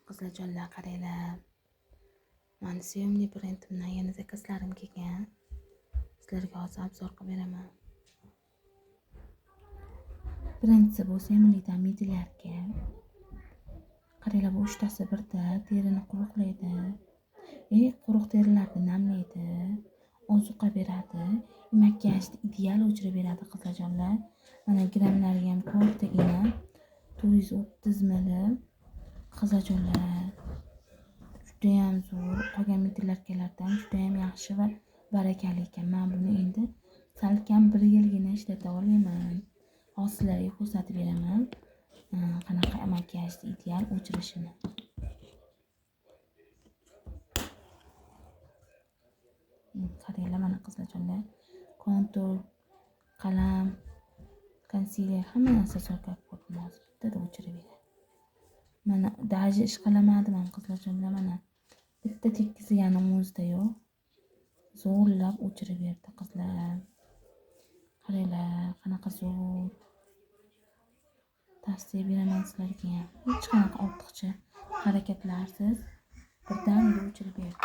Qizlarjonlar qaranglar. Mani sevimli brendimdan yana zakazlarim kelgan. Sizlarga hozir obzor qilib beraman. Birinchisi bu semizlikdan midilarga. Qaranglar, bu uchtasi birda terini quruqlaydi. Quruq terilarni namlaydi. Ozuqa beradi. Makiyajni ideal o'chirib beradi qizlarjonlar. Mana grammlari ham ko'rdagina 430 ml. Qizlarjonlar. Juda ham zo'r. Qolgan midilarkalardan juda ham yaxshi va barakali ekan. Men buni endi salkam 1 yilgina ishlata olaman. Hozirlarga ko'rsatib beraman. Qanaqa makiyajni ideal o'chirishini. Qaranglar, mana qizlarjonlar. Kontur, qalam, konsiler hamma narsa so'rab ko'rdim hozir. Bittada o'chirib beradi. Mana daji ishqalamadim ham qizlarjonlar, mana bitta tekkizganim o'zida yo'q. Zo'rlab o'chirib berdi qizlar. Qaranglar, qanaqa zo'r. Tavsiya beraman sizlarga ham. Hech qanaqa ortiqcha harakatlarsiz birdaniga o'chirib berdi.